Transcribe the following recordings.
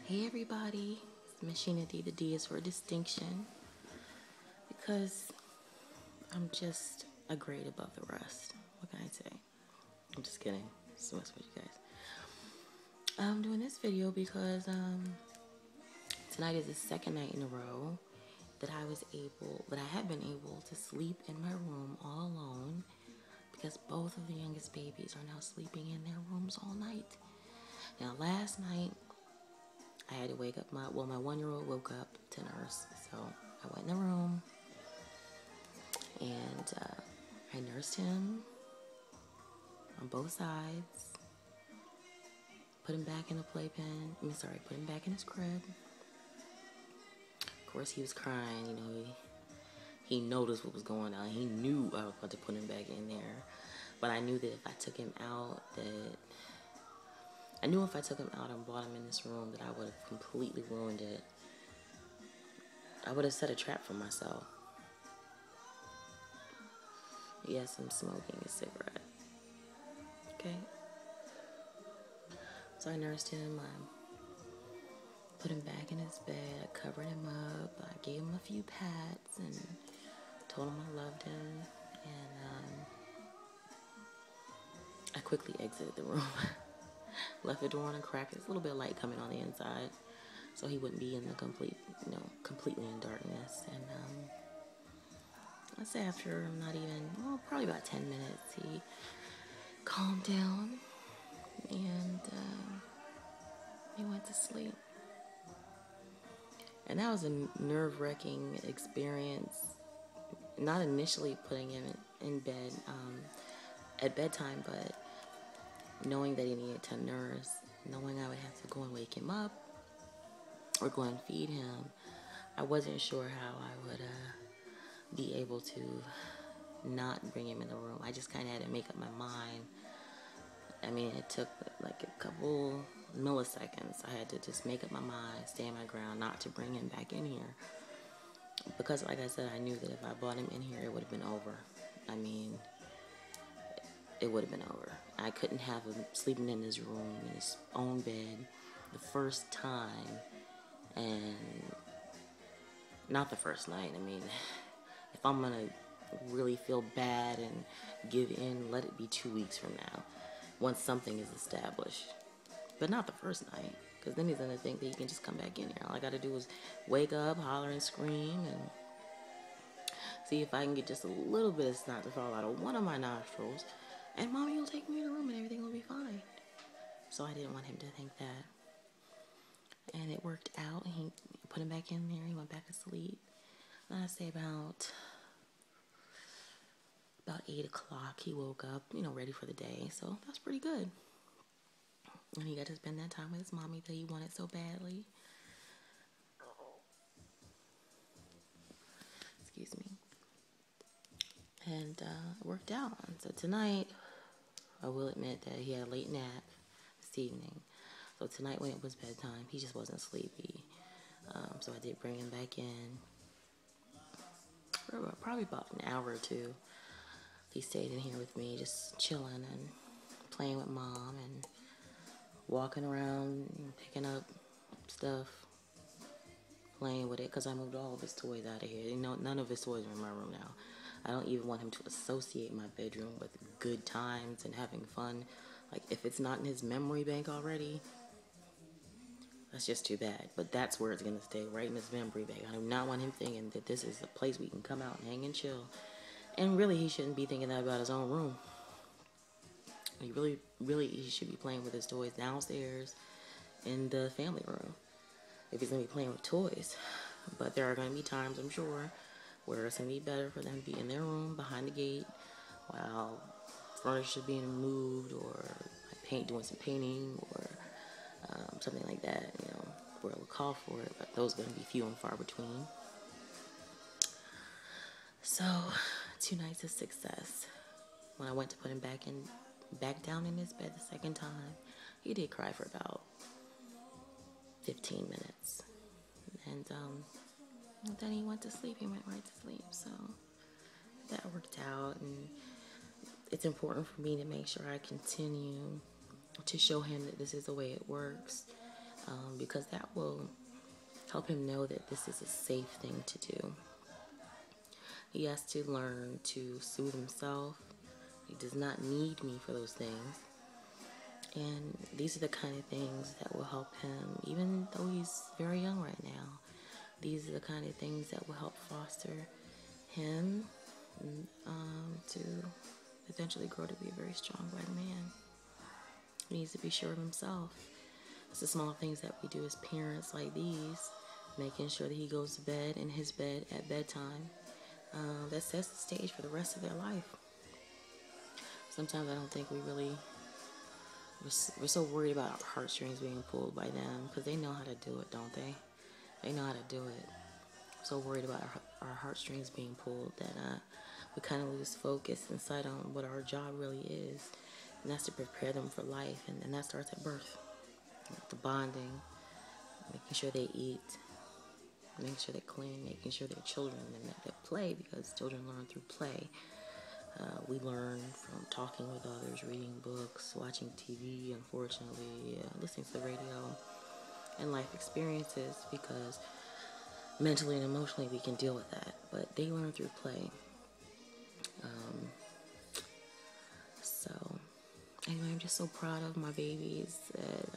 Hey everybody, it's Machina D. The D is for distinction because I'm just a grade above the rest. What can I say? I'm just kidding. So much for you guys. I'm doing this video because tonight is the second night in a row that I have been able to sleep in my room all alone because both of the youngest babies are now sleeping in their rooms all night. Now last night I had to wake up my 1-year-old woke up to nurse, so I went in the room and I nursed him on both sides, put him back in the playpen. Put him back in his crib. Of course, he was crying. You know, he noticed what was going on. He knew I was about to put him back in there, but I knew that if I took him out, and brought him in this room, that I would have completely ruined it. I would have set a trap for myself. Yes, I'm smoking a cigarette. Okay? So I nursed him. I put him back in his bed. I covered him up. I gave him a few pats and told him I loved him. And I quickly exited the room. Left the door on a crack. It's a little bit of light coming on the inside, so he wouldn't be in the completely in darkness. And I'd say after probably about 10 minutes, he calmed down and he went to sleep. And that was a nerve-wracking experience. Not initially putting him in bed at bedtime, but knowing that he needed to nurse, knowing I would have to go and wake him up or go and feed him. I wasn't sure how I would be able to not bring him in the room. I just kind of had to make up my mind. I mean, it took like a couple milliseconds. I had to just make up my mind, stand my ground, not to bring him back in here. Because, like I said, I knew that if I brought him in here, it would have been over. I mean, it would have been over. I couldn't have him sleeping in his room, in his own bed, the first time, and not the first night. I mean, if I'm going to really feel bad and give in, let it be 2 weeks from now, once something is established. But not the first night, because then he's going to think that he can just come back in here. All I got to do is wake up, holler and scream, and see if I can get just a little bit of snot to fall out of one of my nostrils, and Mommy will take me in the room and everything will be fine. So I didn't want him to think that. And it worked out. He put him back in there. He went back to sleep. And I'd say about 8 o'clock, he woke up, ready for the day. So that's pretty good. And he got to spend that time with his mommy that he wanted so badly. Excuse me. And it worked out. So tonight, I will admit that he had a late nap this evening. So tonight when it was bedtime, he just wasn't sleepy. So I did bring him back in for probably about an hour or two. He stayed in here with me, just chilling and playing with Mom and walking around and picking up stuff, playing with it, because I moved all of his toys out of here. None of his toys are in my room now. I don't even want him to associate my bedroom with good times and having fun. Like, if it's not in his memory bank already, that's just too bad. But that's where it's going to stay, right in his memory bank. I do not want him thinking that this is a place we can come out and hang and chill. And really, he shouldn't be thinking that about his own room. He he should be playing with his toys downstairs in the family room, if he's going to be playing with toys. But there are going to be times, I'm sure, where it's going to be better for them to be in their room behind the gate while furniture is being moved, or doing some painting, or something like that, where it will call for it. But those are going to be few and far between. So, 2 nights of success. When I went to put him back down in his bed the second time, he did cry for about 15 minutes. And then he went to sleep. He went right to sleep. So that worked out. And it's important for me to make sure I continue to show him that this is the way it works. because that will help him know that this is a safe thing to do. He has to learn to soothe himself. He does not need me for those things. And these are the kind of things that will help him, even though he's very young right now. These are the kind of things that will help foster him to eventually grow to be a very strong black man. He needs to be sure of himself. It's the small things that we do as parents like these, making sure that he goes to bed in his bed at bedtime. That sets the stage for the rest of their life. Sometimes I don't think we're so worried about our heartstrings being pulled by them, because they know how to do it, don't they? They know how to do it. So worried about our heartstrings being pulled that we kind of lose focus and sight on what our job really is, and that's to prepare them for life, and that starts at birth. The bonding, making sure they eat, making sure they're clean, making sure they're children and that they play, because children learn through play. We learn from talking with others, reading books, watching TV, unfortunately, listening to the radio, and life experiences, because mentally and emotionally we can deal with that. But they learn through play. So, anyway, I'm just so proud of my babies that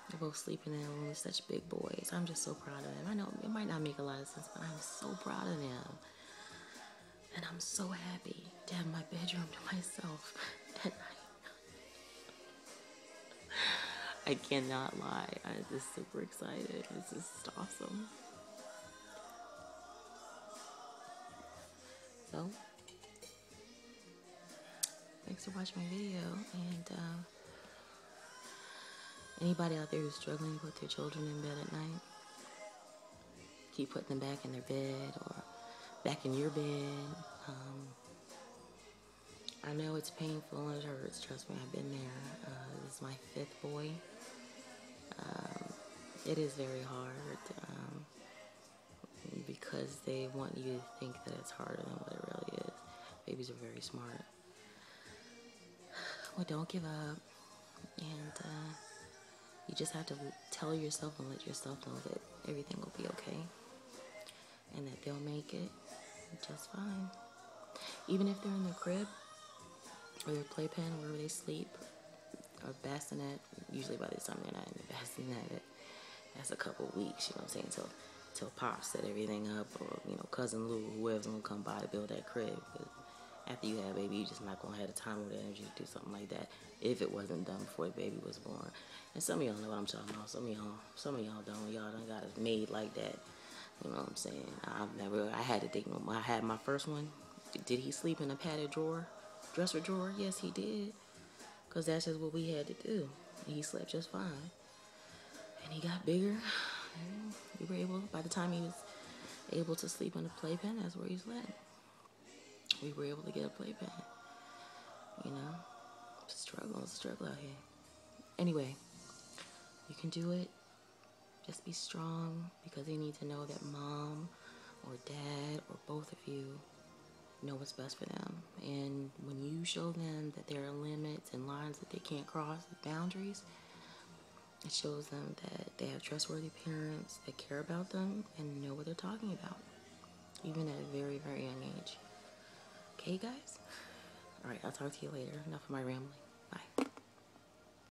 they're both sleeping in a room with such big boys. I'm just so proud of them. I know it might not make a lot of sense, but I'm so proud of them. And I'm so happy to have my bedroom to myself at night. I cannot lie. I'm just super excited. It's just awesome. So, thanks for watching my video. And anybody out there who's struggling to put their children in bed at night, keep putting them back in their bed or back in your bed. I know it's painful and it hurts. Trust me, I've been there. This is my 5th boy. It is very hard because they want you to think that it's harder than what it really is. Babies are very smart. Well, don't give up. And you just have to tell yourself and let yourself know that everything will be okay. And that they'll make it just fine. Even if they're in their crib or their playpen, wherever they sleep, or bassinet. Usually by this time they're not in the bassinet. That's a couple weeks, you know what I'm saying, till Pop set everything up, or, you know, Cousin Lou, whoever's going to come by to build that crib. Because after you have a baby, you're just not going to have the time or the energy to do something like that if it wasn't done before the baby was born. And some of y'all know what I'm talking about. Some of y'all don't. Y'all done got it made like that. You know what I'm saying? I had to think, I had my first one. Did he sleep in a padded drawer? Dresser drawer? Yes, he did. Because that's just what we had to do. And he slept just fine. And he got bigger. And we were able, by the time he was able to sleep in a playpen, that's where he slept. We were able to get a playpen. You know? Struggle out here. Anyway, you can do it. Just be strong, because they need to know that mom or dad or both of you know what's best for them. And when you show them that there are limits and lines that they can't cross, boundaries, it shows them that they have trustworthy parents that care about them and know what they're talking about, even at a very, very young age. Okay, guys? All right, I'll talk to you later. Enough of my rambling. Bye.